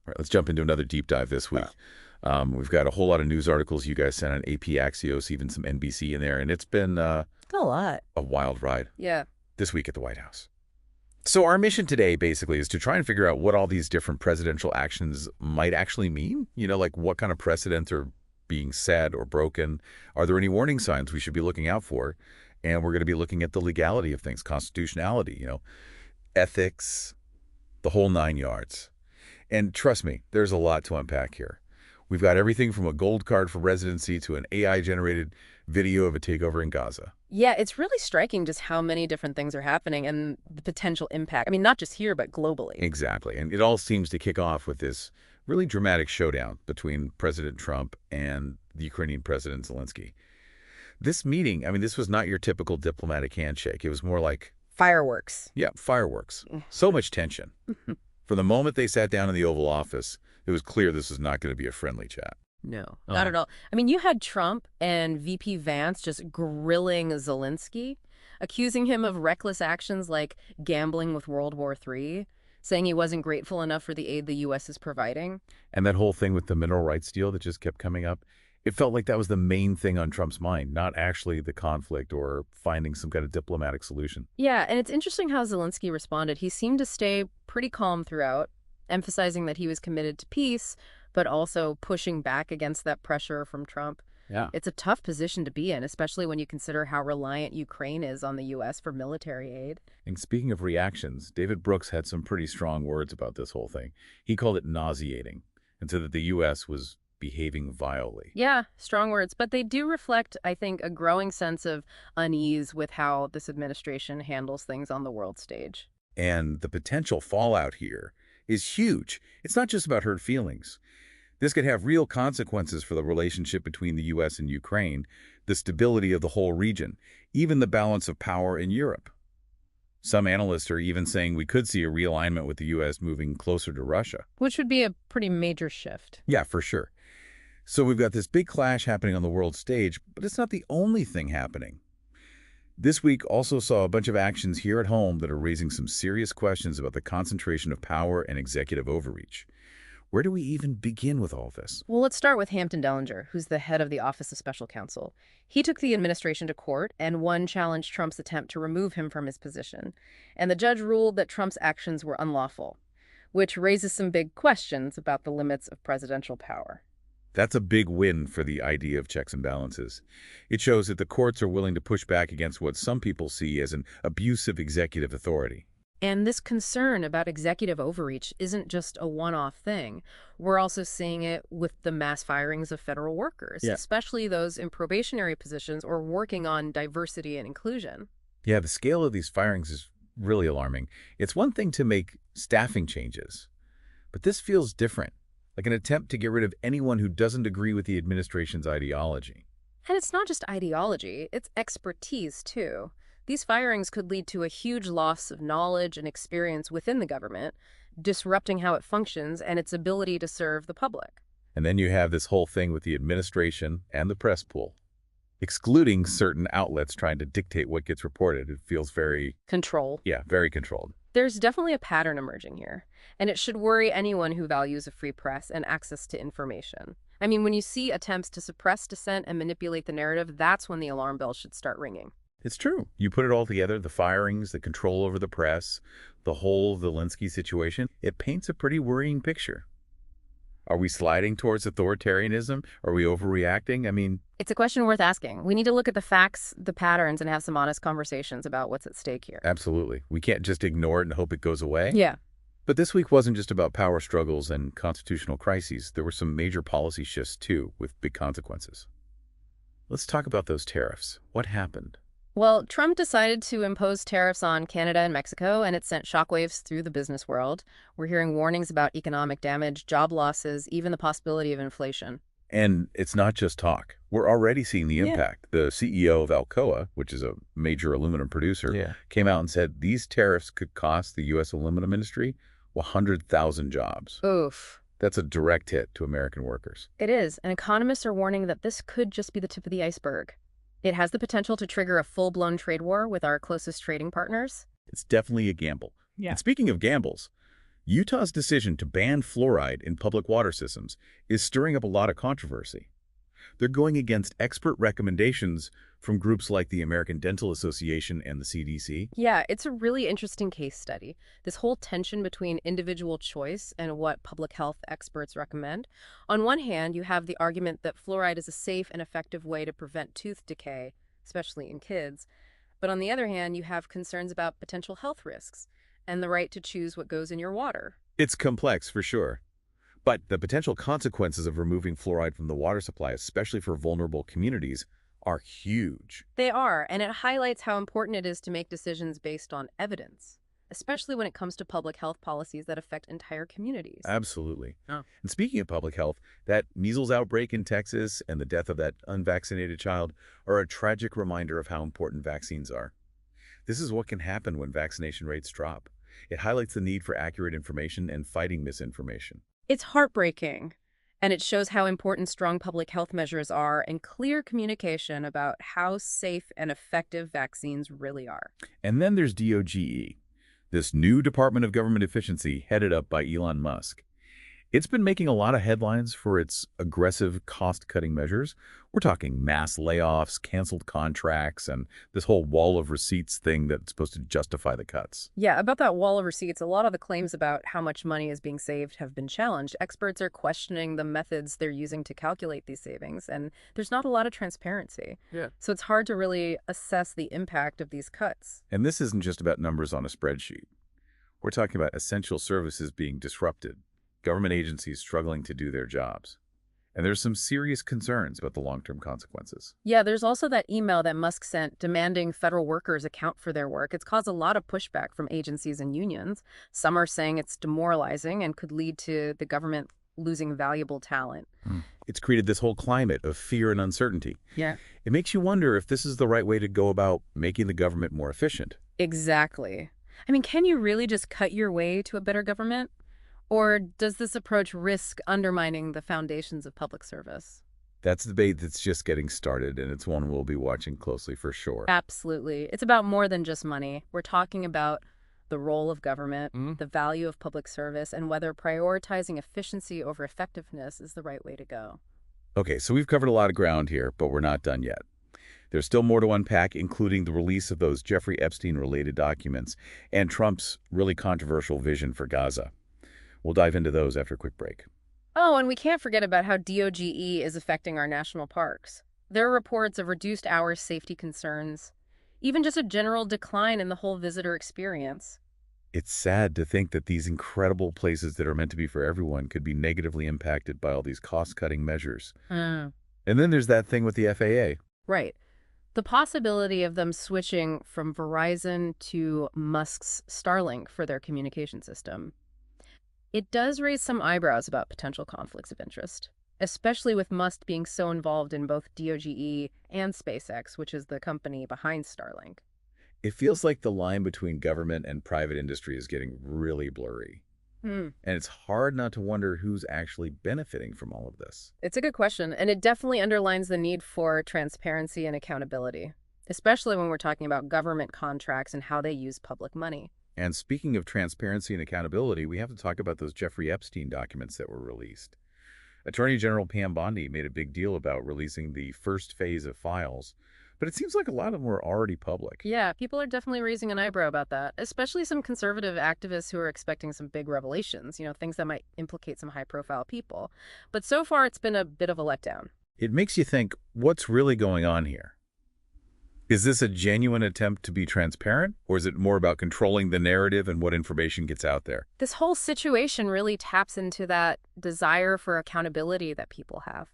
All right, let's jump into another deep dive this week. We've got a whole lot of news articles you guys sent on AP, Axios, even some NBC in there, and it's been A lot. a wild ride Yeah. this week at the White House. So our mission today basically is to try and figure out what all these different presidential actions might actually mean. Like what kind of precedents are being set or broken. Are there any warning signs we should be looking out for? And we're going to be looking at the legality of things, constitutionality, ethics, the whole 9 yards. And trust me, there's a lot to unpack here. We've got everything from a gold card for residency to an AI-generated video of a takeover in Gaza. Yeah, it's really striking just how many different things are happening and the potential impact. I mean, not just here, but globally. Exactly. And it all seems to kick off with this really dramatic showdown between President Trump and the Ukrainian President Zelenskyy. This meeting, this was not your typical diplomatic handshake. It was more like, Fireworks. yeah, fireworks. So much tension. From the moment they sat down in the Oval Office, it was clear this was not going to be a friendly chat. No, not at all. I mean, you had Trump and VP Vance just grilling Zelenskyy, accusing him of reckless actions like gambling with World War III, saying he wasn't grateful enough for the aid the U.S. is providing. And that whole thing with the mineral rights deal that just kept coming up, it felt like that was the main thing on Trump's mind, not actually the conflict or finding some kind of diplomatic solution. Yeah, and it's interesting how Zelenskyy responded. He seemed to stay pretty calm throughout, emphasizing that he was committed to peace, but also pushing back against that pressure from Trump. Yeah. It's a tough position to be in, especially when you consider how reliant Ukraine is on the U.S. for military aid. And speaking of reactions, David Brooks had some pretty strong words about this whole thing. He called it nauseating and said that the U.S. was behaving vilely. Yeah, strong words, but they do reflect, I think, a growing sense of unease with how this administration handles things on the world stage. And the potential fallout here is huge. It's not just about hurt feelings. This could have real consequences for the relationship between the U.S. and Ukraine, the stability of the whole region, even the balance of power in Europe. Some analysts are even saying we could see a realignment with the U.S. moving closer to Russia. Which would be a pretty major shift. Yeah, for sure. So we've got this big clash happening on the world stage, but it's not the only thing happening. This week also saw a bunch of actions here at home that are raising some serious questions about the concentration of power and executive overreach. Where do we even begin with all this? Well, let's start with Hampton Dellinger, who's the head of the Office of Special Counsel. He took the administration to court, and one challenged Trump's attempt to remove him from his position. And the judge ruled that Trump's actions were unlawful, which raises some big questions about the limits of presidential power. That's a big win for the idea of checks and balances. It shows that the courts are willing to push back against what some people see as an abuse of executive authority. And this concern about executive overreach isn't just a one-off thing. We're also seeing it with the mass firings of federal workers, especially those in probationary positions or working on diversity and inclusion. Yeah, the scale of these firings is really alarming. It's one thing to make staffing changes, but this feels different, like an attempt to get rid of anyone who doesn't agree with the administration's ideology. And it's not just ideology, it's expertise, too. These firings could lead to a huge loss of knowledge and experience within the government, disrupting how it functions and its ability to serve the public. And then you have this whole thing with the administration and the press pool, excluding certain outlets trying to dictate what gets reported. It feels very... Control. Yeah, very controlled. There's definitely a pattern emerging here, and it should worry anyone who values a free press and access to information. I mean, when you see attempts to suppress dissent and manipulate the narrative, that's when the alarm bells should start ringing. It's true. You put it all together, the firings, the control over the press, the whole Zelenskyy situation, it paints a pretty worrying picture. Are we sliding towards authoritarianism? Are we overreacting? It's a question worth asking. We need to look at the facts, the patterns, and have some honest conversations about what's at stake here. Absolutely. We can't just ignore it and hope it goes away. Yeah. But this week wasn't just about power struggles and constitutional crises. There were some major policy shifts, too, with big consequences. Let's talk about those tariffs. What happened? Well, Trump decided to impose tariffs on Canada and Mexico, and it sent shockwaves through the business world. We're hearing warnings about economic damage, job losses, even the possibility of inflation. And it's not just talk. We're already seeing the impact. The CEO of Alcoa, which is a major aluminum producer, came out and said these tariffs could cost the U.S. aluminum industry 100,000 jobs. Oof. That's a direct hit to American workers. It is, and economists are warning that this could just be the tip of the iceberg. It has the potential to trigger a full-blown trade war with our closest trading partners. It's definitely a gamble. Yeah. And speaking of gambles, Utah's decision to ban fluoride in public water systems is stirring up a lot of controversy. They're going against expert recommendations from groups like the American Dental Association and the CDC. Yeah, it's a really interesting case study. This whole tension between individual choice and what public health experts recommend. On one hand, you have the argument that fluoride is a safe and effective way to prevent tooth decay, especially in kids. But on the other hand, you have concerns about potential health risks and the right to choose what goes in your water. It's complex for sure, but the potential consequences of removing fluoride from the water supply, especially for vulnerable communities, are huge. They are, and it highlights how important it is to make decisions based on evidence, especially when it comes to public health policies that affect entire communities. Absolutely. Oh. And speaking of public health, that measles outbreak in Texas and the death of that unvaccinated child are a tragic reminder of how important vaccines are. This is what can happen when vaccination rates drop. It highlights the need for accurate information and fighting misinformation. It's heartbreaking, and it shows how important strong public health measures are and clear communication about how safe and effective vaccines really are. And then there's DOGE, this new Department of Government Efficiency headed up by Elon Musk. It's been making a lot of headlines for its aggressive cost-cutting measures. We're talking mass layoffs, canceled contracts, and this whole wall of receipts thing that's supposed to justify the cuts. Yeah, about that wall of receipts, a lot of the claims about how much money is being saved have been challenged. Experts are questioning the methods they're using to calculate these savings, and there's not a lot of transparency. Yeah. So it's hard to really assess the impact of these cuts. And this isn't just about numbers on a spreadsheet. We're talking about essential services being disrupted, government agencies struggling to do their jobs. And there's some serious concerns about the long-term consequences. Yeah, there's also that email that Musk sent demanding federal workers account for their work. It's caused a lot of pushback from agencies and unions. Some are saying it's demoralizing and could lead to the government losing valuable talent. It's created this whole climate of fear and uncertainty. Yeah. It makes you wonder if this is the right way to go about making the government more efficient. Exactly. I mean, can you really just cut your way to a better government? Or does this approach risk undermining the foundations of public service? That's a debate that's just getting started, and it's one we'll be watching closely for sure. Absolutely. It's about more than just money. We're talking about the role of government, the value of public service, and whether prioritizing efficiency over effectiveness is the right way to go. Okay, so we've covered a lot of ground here, but we're not done yet. There's still more to unpack, including the release of those Jeffrey Epstein-related documents and Trump's really controversial vision for Gaza. We'll dive into those after a quick break. Oh, and we can't forget about how DOGE is affecting our national parks. There are reports of reduced hours safety concerns, even just a general decline in the whole visitor experience. It's sad to think that these incredible places that are meant to be for everyone could be negatively impacted by all these cost-cutting measures. And then there's that thing with the FAA. Right. The possibility of them switching from Verizon to Musk's Starlink for their communication system. It does raise some eyebrows about potential conflicts of interest, especially with Musk being so involved in both DOGE and SpaceX, which is the company behind Starlink. It feels like the line between government and private industry is getting really blurry. And it's hard not to wonder who's actually benefiting from all of this. It's a good question, and it definitely underlines the need for transparency and accountability, especially when we're talking about government contracts and how they use public money. And speaking of transparency and accountability, we have to talk about those Jeffrey Epstein documents that were released. Attorney General Pam Bondi made a big deal about releasing the first phase of files, but it seems like a lot of them were already public. Yeah, people are definitely raising an eyebrow about that, especially some conservative activists who are expecting some big revelations, things that might implicate some high-profile people. But so far, it's been a bit of a letdown. It makes you think, what's really going on here? Is this a genuine attempt to be transparent, or is it more about controlling the narrative and what information gets out there? This whole situation really taps into that desire for accountability that people have,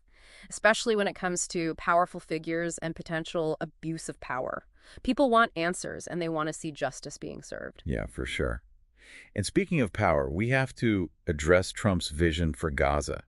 especially when it comes to powerful figures and potential abuse of power. People want answers, and they want to see justice being served. Yeah, for sure. And speaking of power, we have to address Trump's vision for Gaza.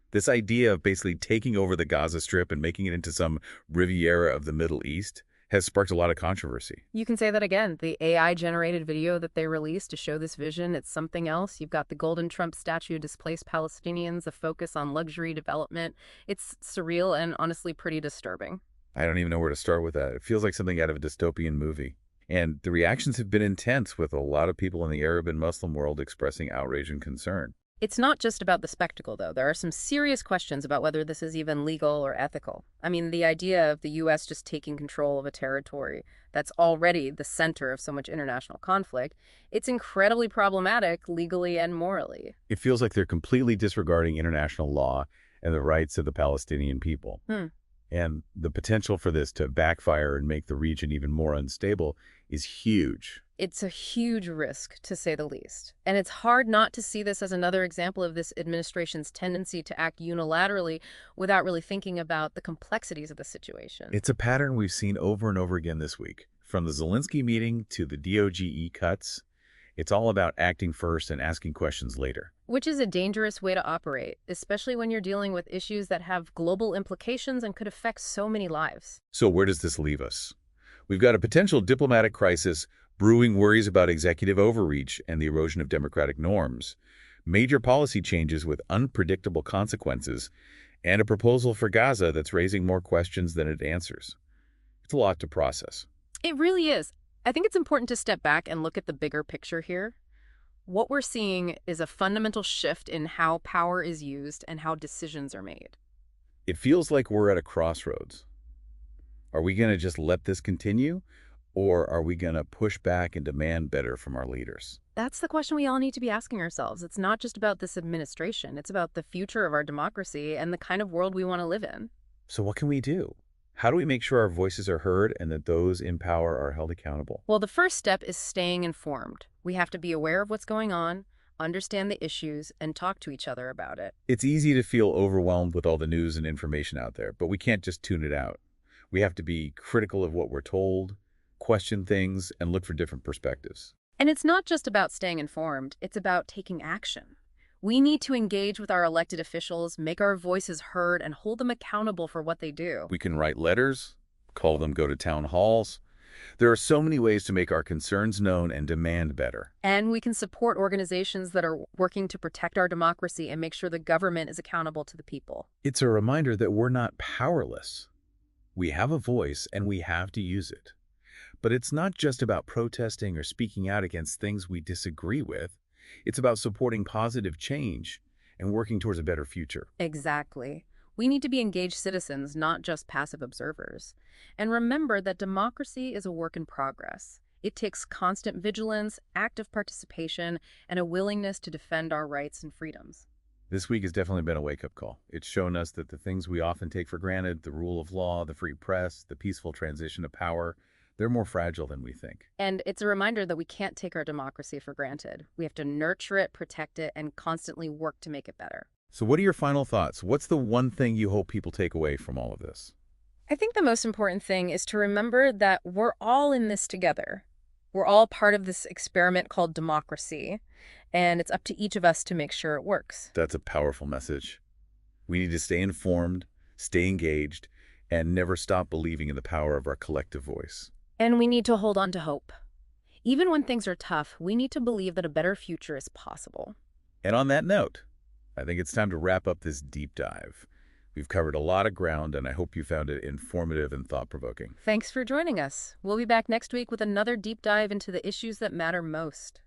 This idea of basically taking over the Gaza Strip and making it into some Riviera of the Middle East has sparked a lot of controversy. You can say that again. The AI-generated video that they released to show this vision, it's something else. You've got the Golden Trump statue, displaced Palestinians, a focus on luxury development. It's surreal and honestly pretty disturbing. I don't even know where to start with that. It feels like something out of a dystopian movie. And the reactions have been intense, with a lot of people in the Arab and Muslim world expressing outrage and concern. It's not just about the spectacle, though. There are some serious questions about whether this is even legal or ethical. I mean, the idea of the U.S. just taking control of a territory that's already the center of so much international conflict, it's incredibly problematic legally and morally. It feels like they're completely disregarding international law and the rights of the Palestinian people. Hmm. And the potential for this to backfire and make the region even more unstable is huge. It's a huge risk, to say the least. And it's hard not to see this as another example of this administration's tendency to act unilaterally without really thinking about the complexities of the situation. It's a pattern we've seen over and over again this week. From the Zelenskyy meeting to the DOGE cuts, it's all about acting first and asking questions later. Which is a dangerous way to operate, especially when you're dealing with issues that have global implications and could affect so many lives. So where does this leave us? We've got a potential diplomatic crisis, brewing worries about executive overreach and the erosion of democratic norms, major policy changes with unpredictable consequences, and a proposal for Gaza that's raising more questions than it answers. It's a lot to process. It really is. I think it's important to step back and look at the bigger picture here. What we're seeing is a fundamental shift in how power is used and how decisions are made. It feels like we're at a crossroads. Are we going to just let this continue, or are we going to push back and demand better from our leaders? That's the question we all need to be asking ourselves. It's not just about this administration. It's about the future of our democracy and the kind of world we want to live in. So what can we do? How do we make sure our voices are heard and that those in power are held accountable? Well, the first step is staying informed. We have to be aware of what's going on, understand the issues, and talk to each other about it. It's easy to feel overwhelmed with all the news and information out there, but we can't just tune it out. We have to be critical of what we're told, question things, and look for different perspectives. And it's not just about staying informed, it's about taking action. We need to engage with our elected officials, make our voices heard, and hold them accountable for what they do. We can write letters, call them, go to town halls. There are so many ways to make our concerns known and demand better. And we can support organizations that are working to protect our democracy and make sure the government is accountable to the people. It's a reminder that we're not powerless. We have a voice and we have to use it. But it's not just about protesting or speaking out against things we disagree with. It's about supporting positive change and working towards a better future. Exactly. We need to be engaged citizens, not just passive observers. And remember that democracy is a work in progress. It takes constant vigilance, active participation, and a willingness to defend our rights and freedoms. This week has definitely been a wake-up call. It's shown us that the things we often take for granted, the rule of law, the free press, the peaceful transition of power, they're more fragile than we think. And it's a reminder that we can't take our democracy for granted. We have to nurture it, protect it, and constantly work to make it better. So what are your final thoughts? What's the one thing you hope people take away from all of this? I think the most important thing is to remember that we're all in this together. We're all part of this experiment called democracy, and it's up to each of us to make sure it works. That's a powerful message. We need to stay informed, stay engaged, and never stop believing in the power of our collective voice. And we need to hold on to hope. Even when things are tough, we need to believe that a better future is possible. And on that note, I think it's time to wrap up this deep dive. We've covered a lot of ground, and I hope you found it informative and thought-provoking. Thanks for joining us. We'll be back next week with another deep dive into the issues that matter most.